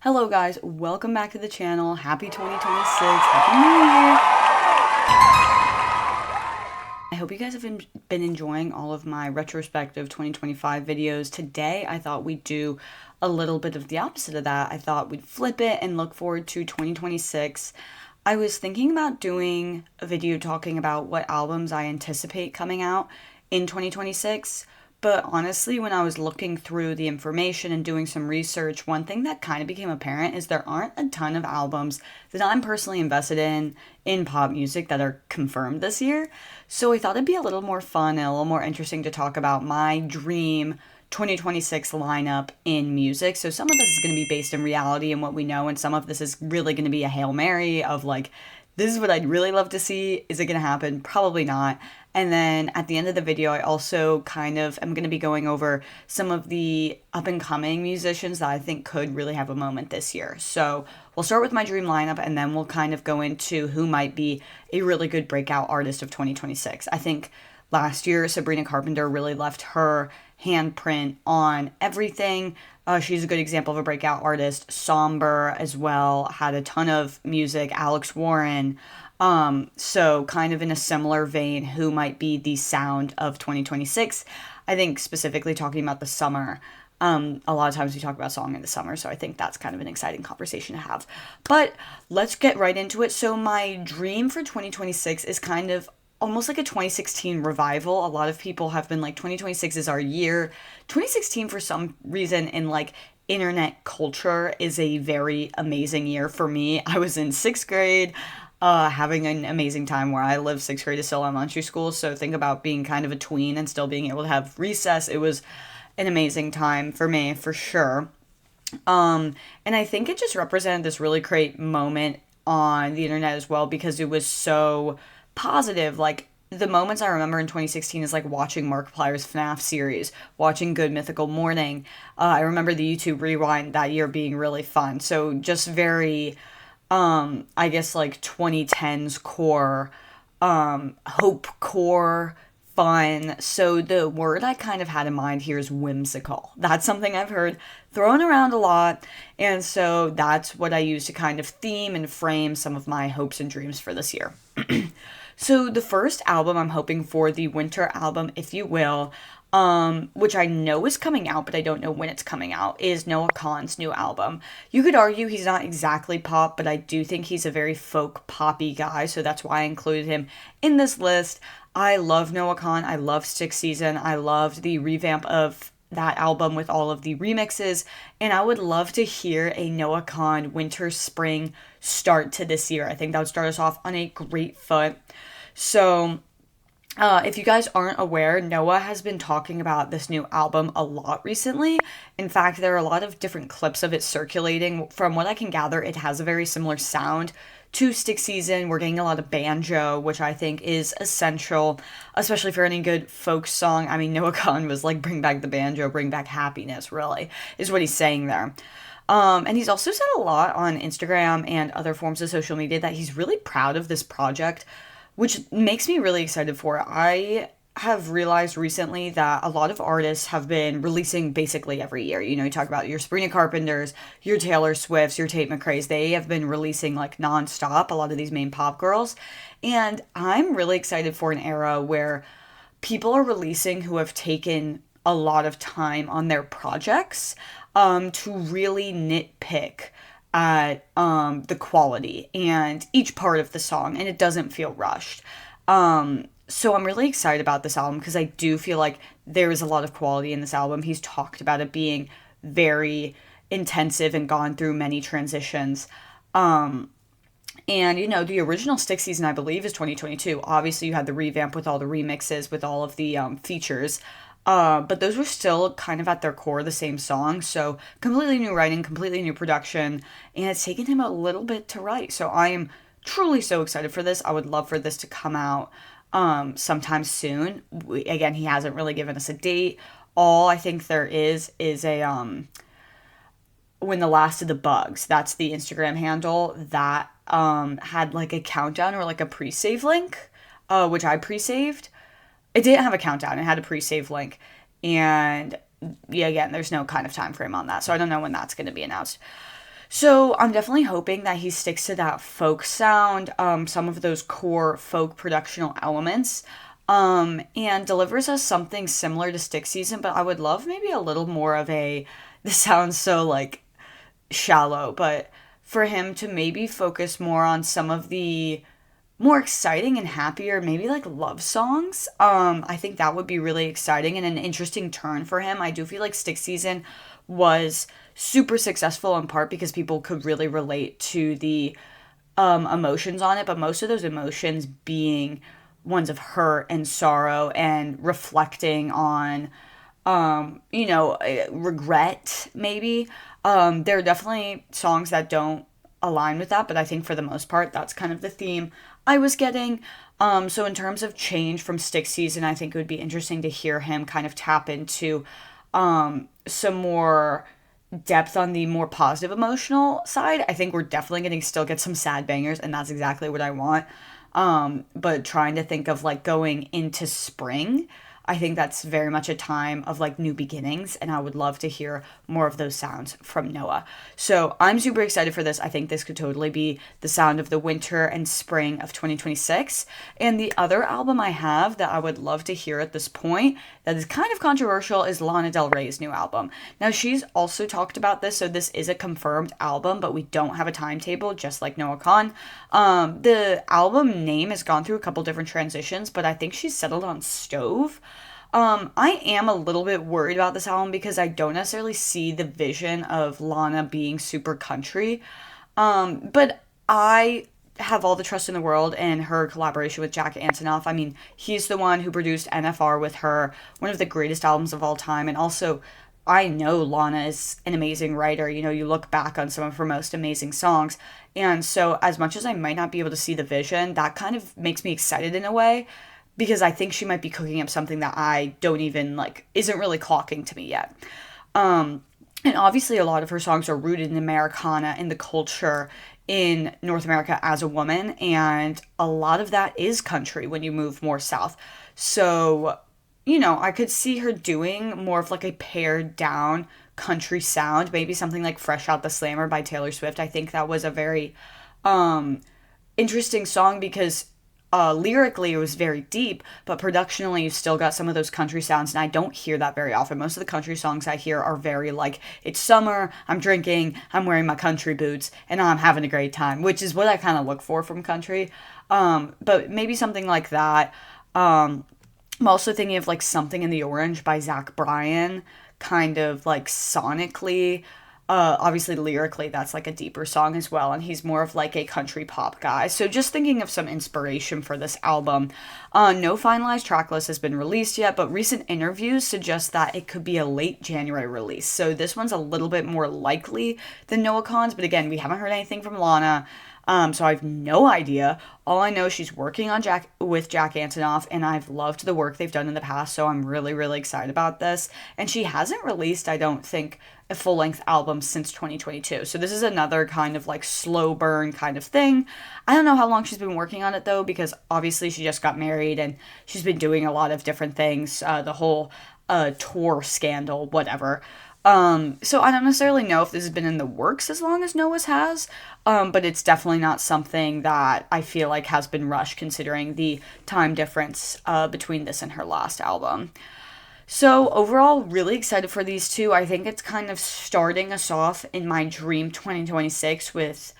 Hello guys, welcome back to the channel. Happy 2026, Happy New Year! I hope you guys have been enjoying all of my retrospective 2025 videos. Today I thought we'd do a little bit of the opposite of that. I thought we'd flip it and look forward to 2026. I was thinking about doing a video talking about what albums I anticipate coming out in 2026. But honestly, when I was looking through the information and doing some research, one thing that kind of became apparent is there aren't a ton of albums that I'm personally invested in pop music that are confirmed this year. So I thought it'd be a little more fun and a little more interesting to talk about my dream 2026 lineup in music. So some of this is going to be based in reality and what we know, and some of this is really going to be a Hail Mary of like, this is what I'd really love to see. Is it going to happen? Probably not. And then at the end of the video, I also am going to be going over some of the up-and-coming musicians that I think could really have a moment this year. So we'll start with my dream lineup, and then we'll kind of go into who might be a really good breakout artist of 2026. I think last year, Sabrina Carpenter really left her handprint on everything. She's a good example of a breakout artist. Somber as well, had a ton of music. Alex Warren. So kind of in a similar vein, who might be the sound of 2026? I think specifically talking about the summer. A lot of times we talk about song in the summer, so I think that's kind of an exciting conversation to have. But let's get right into it. So my dream for 2026 is kind of almost like a 2016 revival. A lot of people have been like, 2026 is our year. 2016, for some reason, in like internet culture, is a very amazing year for me. I was in 6th grade, having an amazing time. Where I live, 6th grade is still elementary school, so think about being kind of a tween and still being able to have recess. It was an amazing time for me, for sure. And I think it just represented this really great moment on the internet as well, because it was so positive. Like, the moments I remember in 2016 is like watching Markiplier's FNAF series, watching Good Mythical Morning. I remember the YouTube Rewind that year being really fun. So just very, I guess like 2010s core, hope core fun. So the word I kind of had in mind here is whimsical. That's something I've heard thrown around a lot. And so that's what I use to kind of theme and frame some of my hopes and dreams for this year. So the first album I'm hoping for, the winter album, if you will, which I know is coming out, but I don't know when it's coming out, is Noah Kahan's new album. You could argue he's not exactly pop, but I do think he's a very folk poppy guy, so that's why I included him in this list. I love Noah Kahan. I love Stick Season. I loved the revamp of that album with all of the remixes, and I would love to hear a Noah Kahan winter spring start to this year. I think that would start us off on a great foot. So if you guys aren't aware, Noah has been talking about this new album a lot recently. In fact, there are a lot of different clips of it circulating. From what I can gather, it has a very similar sound to Stick Season. We're getting a lot of banjo, which I think is essential, especially for any good folk song. I mean, Noah Kahan was like, bring back the banjo, bring back happiness, really, is what he's saying there. And he's also said a lot on Instagram and other forms of social media that he's really proud of this project, which makes me really excited for it. I have realized recently that a lot of artists have been releasing basically every year. You know, you talk about your Sabrina Carpenters, your Taylor Swifts, your Tate McRae's. They have been releasing like nonstop, a lot of these main pop girls. And I'm really excited for an era where people are releasing who have taken a lot of time on their projects, to really nitpick at the quality and each part of the song, and it doesn't feel rushed. So I'm really excited about this album because I do feel like there is a lot of quality in this album. He's talked about it being very intensive and gone through many transitions. And, you know, the original Stick Season, I believe, is 2022. Obviously, you had the revamp with all the remixes, with all of the features. But those were still kind of at their core the same song. So completely new writing, completely new production. And it's taken him a little bit to write. So I am truly so excited for this. I would love for this to come out sometime soon. Again, he hasn't really given us a date. All I think there is a When the Last of the Bugs, that's the Instagram handle, that had like a countdown or like a pre-save link, which I pre-saved. It didn't have a countdown. It had a pre-save link. And yeah, again, there's no kind of time frame on that. So I don't know when that's going to be announced. So I'm definitely hoping that he sticks to that folk sound, some of those core folk productional elements, and delivers us something similar to Stick Season, but I would love maybe a little more of a, this sounds so like shallow, but for him to maybe focus more on some of the more exciting and happier, maybe like love songs. I think that would be really exciting and an interesting turn for him. I do feel like Stick Season was super successful in part because people could really relate to the emotions on it, but most of those emotions being ones of hurt and sorrow and reflecting on regret maybe. There are definitely songs that don't align with that, but I think for the most part, that's kind of the theme I was getting. So in terms of change from Stick Season, I think it would be interesting to hear him kind of tap into some more depth on the more positive emotional side. I think we're definitely going to still get some sad bangers, and that's exactly what I want. But trying to think of like going into spring, I think that's very much a time of like new beginnings, and I would love to hear more of those sounds from Noah. So I'm super excited for this. I think this could totally be the sound of the winter and spring of 2026. And the other album I have that I would love to hear at this point that is kind of controversial is Lana Del Rey's new album. Now, she's also talked about this, so this is a confirmed album, but we don't have a timetable, just like Noah Khan. The album name has gone through a couple different transitions, but I think she's settled on Stove. I am a little bit worried about this album because I don't necessarily see the vision of Lana being super country. But I have all the trust in the world in her collaboration with Jack Antonoff. I mean, he's the one who produced NFR with her, one of the greatest albums of all time. And also, I know Lana is an amazing writer. You know, you look back on some of her most amazing songs. And so, as much as I might not be able to see the vision, that kind of makes me excited in a way because I think she might be cooking up something that I don't even like, isn't really clocking to me yet. And obviously, a lot of her songs are rooted in Americana and the culture in North America as a woman, and a lot of that is country when you move more south. So, you know, I could see her doing more of like a pared down country sound, maybe something like Fresh Out the Slammer by Taylor Swift. I think that was a very interesting song because lyrically it was very deep, but productionally you still got some of those country sounds, and I don't hear that very often. Most of the country songs I hear are very like, it's summer, I'm drinking, I'm wearing my country boots, and I'm having a great time, which is what I kind of look for from country. But maybe something like that. I'm also thinking of like Something in the Orange by Zach Bryan, kind of like sonically. Obviously, lyrically, that's like a deeper song as well, and he's more of like a country pop guy. So, just thinking of some inspiration for this album. No finalized track list has been released yet, but recent interviews suggest that it could be a late January release. So, this one's a little bit more likely than Noah Kahan's, but again, we haven't heard anything from Lana. So I have no idea. All I know is she's working on Jack Antonoff, and I've loved the work they've done in the past, so I'm really, really excited about this. And she hasn't released, I don't think, a full-length album since 2022. So this is another kind of like slow burn kind of thing. I don't know how long she's been working on it though, because obviously she just got married and she's been doing a lot of different things. The whole tour scandal, whatever. So I don't necessarily know if this has been in the works as long as Noah's has, but it's definitely not something that I feel like has been rushed considering the time difference between this and her last album. So overall, really excited for these two. I think it's kind of starting us off in my dream 2026 with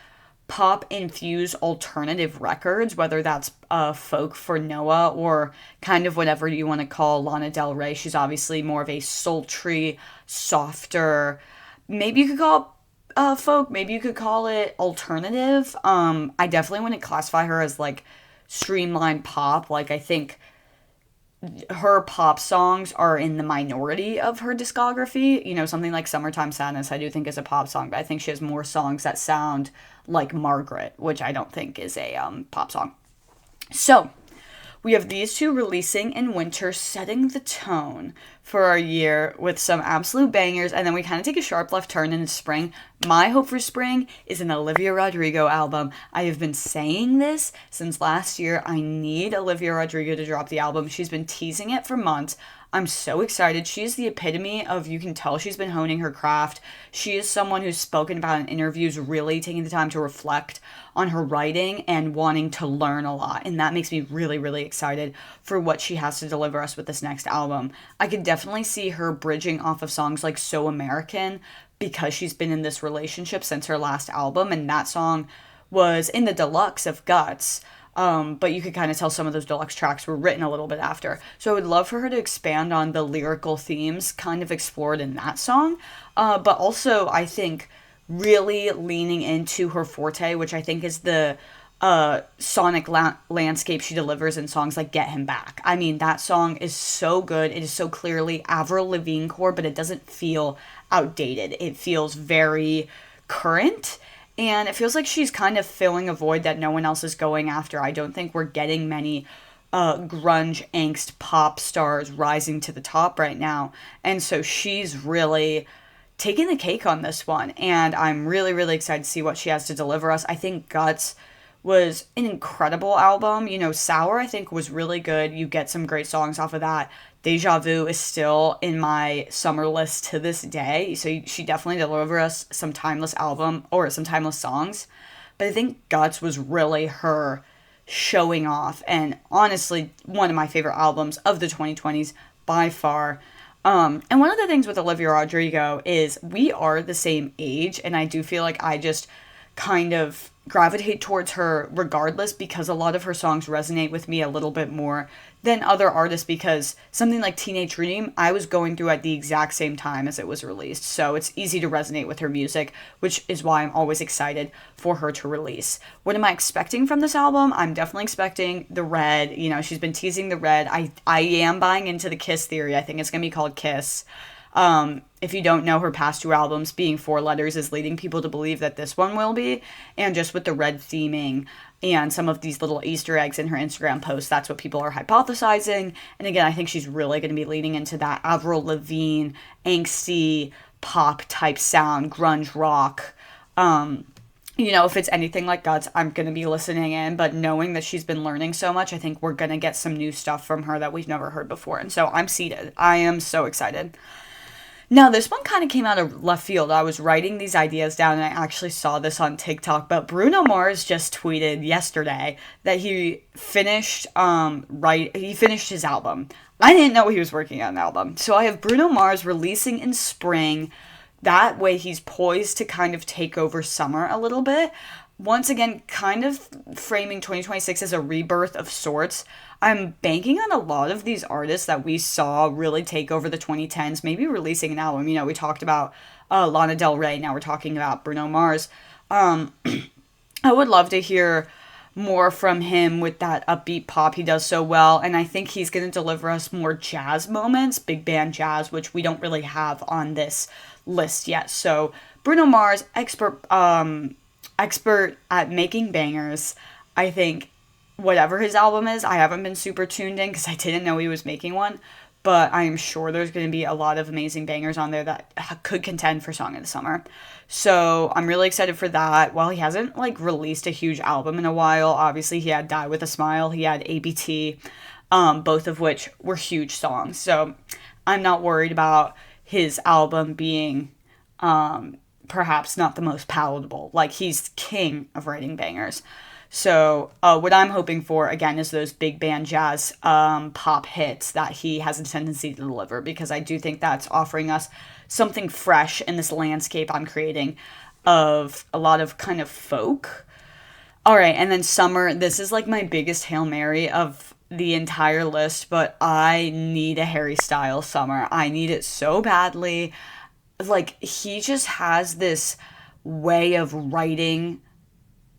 pop infused alternative records, whether that's folk for Noah or kind of whatever you want to call Lana Del Rey. She's obviously more of a sultry, softer, maybe you could call it folk, maybe you could call it alternative. I definitely wouldn't classify her as like streamlined pop. Like, I think her pop songs are in the minority of her discography. You know, something like Summertime Sadness, I do think is a pop song, but I think she has more songs that sound like Margaret, which I don't think is a pop song. So, we have these two releasing in winter, setting the tone for our year with some absolute bangers, and then we kind of take a sharp left turn into spring. My hope for spring is an Olivia Rodrigo album. I have been saying this since last year. I need Olivia Rodrigo to drop the album. She's been teasing it for months. I'm so excited. She is the epitome of, you can tell she's been honing her craft. She is someone who's spoken about in interviews, really taking the time to reflect on her writing and wanting to learn a lot. And that makes me really, really excited for what she has to deliver us with this next album. I could definitely see her bridging off of songs like So American, because she's been in this relationship since her last album, and that song was in the deluxe of Guts. But you could kind of tell some of those deluxe tracks were written a little bit after. So I would love for her to expand on the lyrical themes kind of explored in that song. But also, I think, really leaning into her forte, which I think is the sonic landscape she delivers in songs like Get Him Back. I mean, that song is so good. It is so clearly Avril Lavigne core, but it doesn't feel outdated. It feels very current. And it feels like she's kind of filling a void that no one else is going after. I don't think we're getting many grunge angst pop stars rising to the top right now. And so she's really taking the cake on this one. And I'm really, really excited to see what she has to deliver us. I think Guts was an incredible album. You know, Sour, I think, was really good. You get some great songs off of that. Deja Vu is still in my summer list to this day. So she definitely delivered us some timeless album or some timeless songs. But I think Guts was really her showing off. And honestly, one of my favorite albums of the 2020s by far. And one of the things with Olivia Rodrigo is we are the same age. And I do feel like I just kind of gravitate towards her regardless, because a lot of her songs resonate with me a little bit more than other artists, because something like Teenage Dream I was going through at the exact same time as it was released, so it's easy to resonate with her music, which is why I'm always excited for her to release. What am I expecting from this album? I'm definitely expecting the red. You know, she's been teasing the red. I am buying into the Kiss theory. I think it's gonna be called Kiss. If you don't know, her past two albums being 4 letters is leading people to believe that this one will be. And just with the red theming and some of these little Easter eggs in her Instagram posts, that's what people are hypothesizing. And again, I think she's really going to be leaning into that Avril Lavigne, angsty pop type sound, grunge rock. You know, if it's anything like Guts, I'm going to be listening in, but knowing that she's been learning so much, I think we're going to get some new stuff from her that we've never heard before. And so I'm seated. I am so excited. Now, this one kind of came out of left field. I was writing these ideas down, and I actually saw this on TikTok, but Bruno Mars just tweeted yesterday that he finished his album. I didn't know he was working on an album. So I have Bruno Mars releasing in spring. That way he's poised to kind of take over summer a little bit. Once again, kind of framing 2026 as a rebirth of sorts. I'm banking on a lot of these artists that we saw really take over the 2010s, maybe releasing an album. You know, we talked about Lana Del Rey. Now we're talking about Bruno Mars. I would love to hear more from him with that upbeat pop he does so well. And I think he's going to deliver us more jazz moments, big band jazz, which we don't really have on this list yet. So Bruno Mars, expert at making bangers. I think whatever his album is, I haven't been super tuned in because I didn't know he was making one, but I am sure there's going to be a lot of amazing bangers on there that could contend for Song of the Summer. So I'm really excited for that. While he hasn't released a huge album in a while, obviously he had Die With a Smile, he had ABT, both of which were huge songs. So I'm not worried about his album being perhaps not the most palatable. He's king of writing bangers. So what I'm hoping for, again, is those big band jazz pop hits that he has a tendency to deliver, because I do think that's offering us something fresh in this landscape I'm creating of a lot of kind of folk. All right, and then summer. This is my biggest Hail Mary of the entire list, but I need a Harry Styles summer. I need it so badly. He just has this way of writing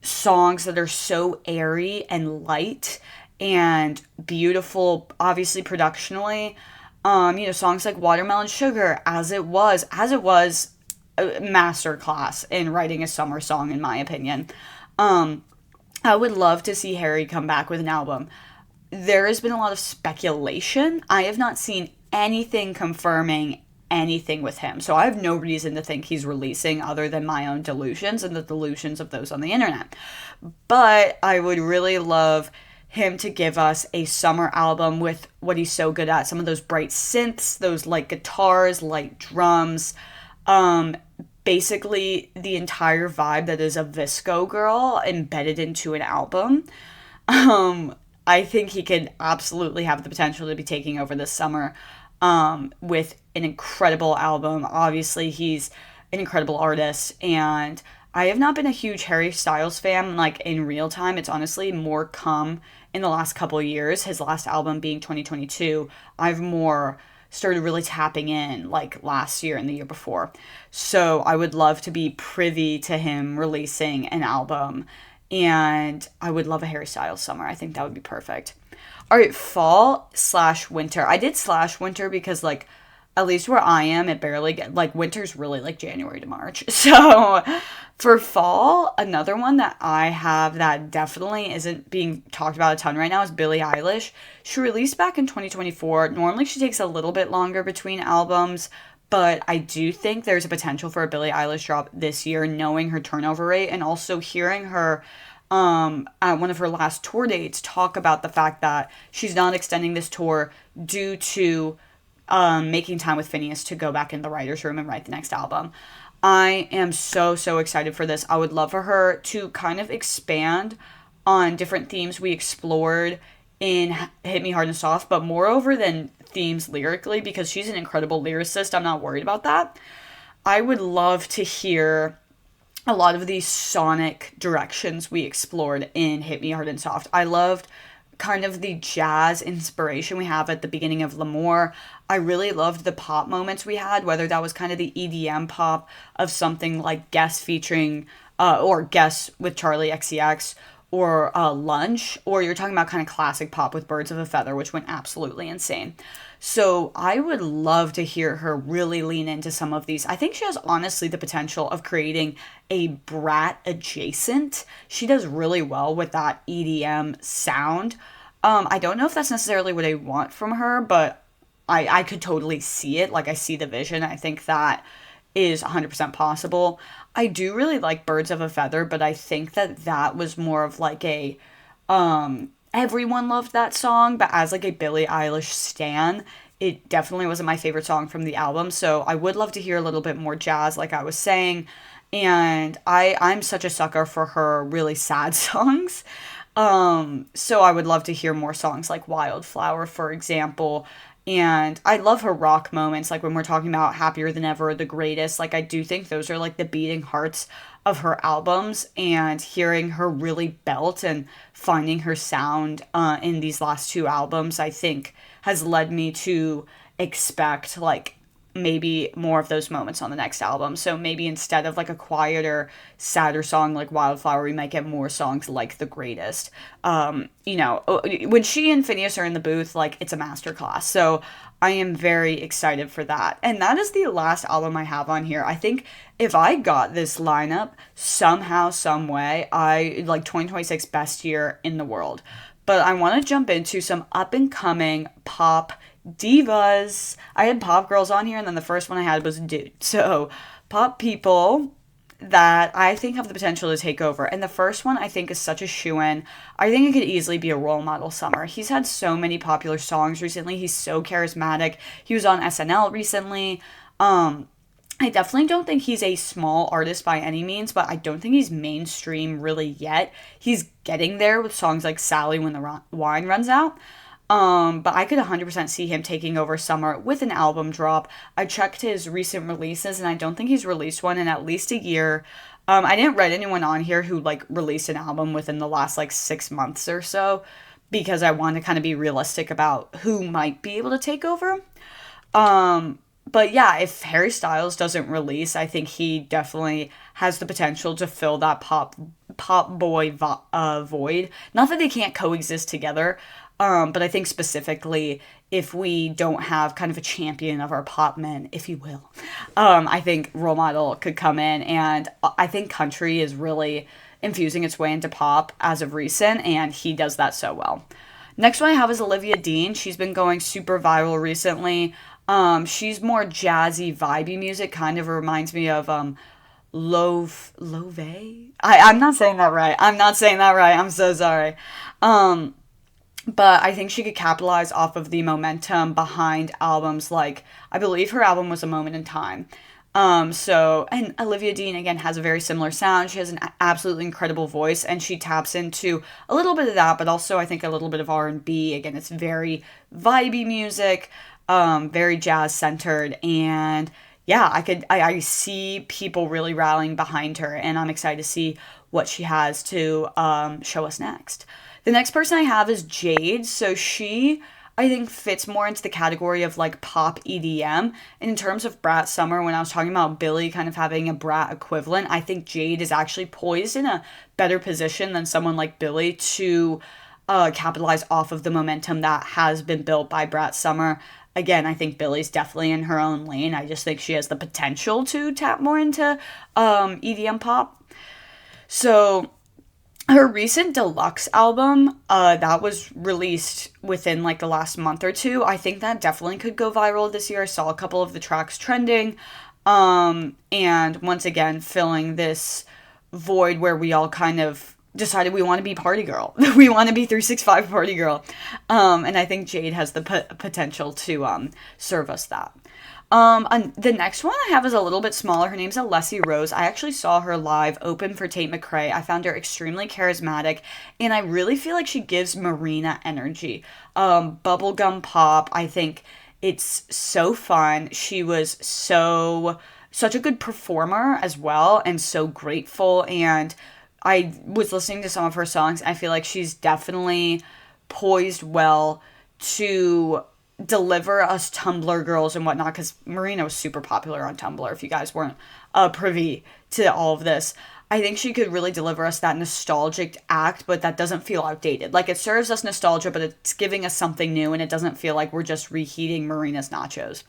songs that are so airy and light and beautiful, obviously productionally. Songs like Watermelon Sugar, as it was a masterclass in writing a summer song, in my opinion. I would love to see Harry come back with an album. There has been a lot of speculation. I have not seen anything confirming anything with him. So I have no reason to think he's releasing other than my own delusions and the delusions of those on the internet. But I would really love him to give us a summer album with what he's so good at, some of those bright synths, those light guitars, light drums, um, basically the entire vibe that is a Visco girl embedded into an album. I think he could absolutely have the potential to be taking over this summer, with an incredible album. Obviously, he's an incredible artist, and I have not been a huge Harry Styles fan, like in real time. It's honestly more come in the last couple of years, his last album being 2022. I've more started really tapping in like last year and the year before. So I would love to be privy to him releasing an album, and I would love a Harry Styles summer. I think that would be perfect. All right, fall slash winter. I did slash winter because, like, at least where I am, it barely get like winter's really like January to March. So for fall, another one that I have that definitely isn't being talked about a ton right now is Billie Eilish. She released back in 2024. Normally she takes a little bit longer between albums, but I do think there's a potential for a Billie Eilish drop this year, knowing her turnover rate and also hearing her at one of her last tour dates talk about the fact that she's not extending this tour due to making time with Phineas to go back in the writer's room and write the next album. I am so, so excited for this. I would love for her to kind of expand on different themes we explored in Hit Me Hard and Soft, but moreover than themes lyrically, because she's an incredible lyricist. I'm not worried about that. I would love to hear a lot of these sonic directions we explored in Hit Me Hard and Soft. I loved kind of the jazz inspiration we have at the beginning of L'Amour. I really loved the pop moments we had, whether that was kind of the EDM pop of something like Guess featuring, or Guess with Charlie XCX, or Lunch, or you're talking about kind of classic pop with Birds of a Feather, which went absolutely insane. So I would love to hear her really lean into some of these. I think she has honestly the potential of creating a Brat adjacent. She does really well with that EDM sound. I don't know if that's necessarily what I want from her, but I could totally see it. Like, I see the vision. I think that is 100% possible. I do really like Birds of a Feather, but I think that that was more of like a, everyone loved that song, but as like a Billie Eilish stan, it definitely wasn't my favorite song from the album. So I would love to hear a little bit more jazz, like I was saying. And I'm such a sucker for her really sad songs. So I would love to hear more songs like Wildflower, for example. And I love her rock moments, like when we're talking about Happier Than Ever, The Greatest. Like, I do think those are like the beating hearts of her albums, and hearing her really belt and finding her sound in these last two albums, I think has led me to expect like maybe more of those moments on the next album. So maybe instead of like a quieter, sadder song like Wildflower, we might get more songs like The Greatest. When she and Phineas are in the booth, like, it's a masterclass. So I am very excited for that. And that is the last album I have on here. I think if I got this lineup somehow, some way, I like 2026 best year in the world. But I want to jump into some up and coming pop divas. I had pop girls on here, and then the first one I had was a dude. So pop people that I think have the potential to take over. And the first one I think is such a shoo-in. I think it could easily be a role model summer. He's had so many popular songs recently. He's so charismatic. He was on SNL recently. I definitely don't think he's a small artist by any means, but I don't think he's mainstream really yet. He's getting there with songs like Sally When the Wine Runs Out. But I could 100% see him taking over summer with an album drop. I checked his recent releases, and I don't think he's released one in at least a year. I didn't read anyone on here who like released an album within the last like 6 months or so, because I want to kind of be realistic about who might be able to take over. But yeah, if Harry Styles doesn't release, I think he definitely has the potential to fill that pop boy void. Not that they can't coexist together, but I think specifically if we don't have kind of a champion of our pop men, if you will, I think Role Model could come in, and I think country is really infusing its way into pop as of recent, and he does that so well. Next one I have is Olivia Dean. She's been going super viral recently. She's more jazzy, vibey music, kind of reminds me of Love. I'm not saying that right. I'm so sorry. but I think she could capitalize off of the momentum behind albums like, I believe her album was A Moment in Time. And Olivia Dean again has a very similar sound. She has an absolutely incredible voice, and she taps into a little bit of that, but also I think a little bit of R&B. Again, it's very vibey music, very jazz centered, and yeah, I see people really rallying behind her, and I'm excited to see what she has to show us next. The next person I have is Jade. So she, I think, fits more into the category of like pop EDM. And in terms of Brat Summer, when I was talking about Billy kind of having a Brat equivalent, I think Jade is actually poised in a better position than someone like Billy to capitalize off of the momentum that has been built by Brat Summer. Again, I think Billy's definitely in her own lane. I just think she has the potential to tap more into EDM pop. So her recent deluxe album that was released within like the last month or two, I think that definitely could go viral this year. I saw a couple of the tracks trending, and once again filling this void where we all kind of decided we want to be party girl. We want to be 365 party girl, and I think Jade has the potential to serve us that. And the next one I have is a little bit smaller. Her name's Alessi Rose. I actually saw her live open for Tate McRae. I found her extremely charismatic, and I really feel like she gives Marina energy. Bubblegum pop. I think it's so fun. She was such a good performer as well, and so grateful. And I was listening to some of her songs. I feel like she's definitely poised well to deliver us Tumblr girls and whatnot, because Marina was super popular on Tumblr, if you guys weren't privy to all of this. I think she could really deliver us that nostalgic act, but that doesn't feel outdated. Like, it serves us nostalgia, but it's giving us something new, and it doesn't feel like we're just reheating Marina's nachos.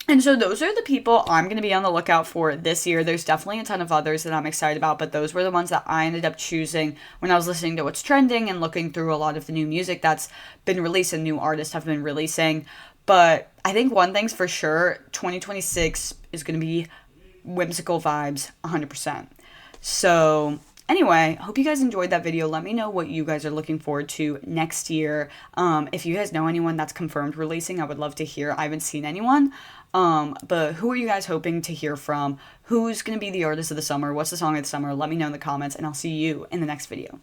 And so those are the people I'm going to be on the lookout for this year. There's definitely a ton of others that I'm excited about, but those were the ones that I ended up choosing when I was listening to what's trending and looking through a lot of the new music that's been released and new artists have been releasing. But I think one thing's for sure, 2026 is going to be whimsical vibes 100%. So anyway, hope you guys enjoyed that video. Let me know what you guys are looking forward to next year. If you guys know anyone that's confirmed releasing, I would love to hear. I haven't seen anyone. But who are you guys hoping to hear from? Who's going to be the artist of the summer? What's the song of the summer? Let me know in the comments, and I'll see you in the next video.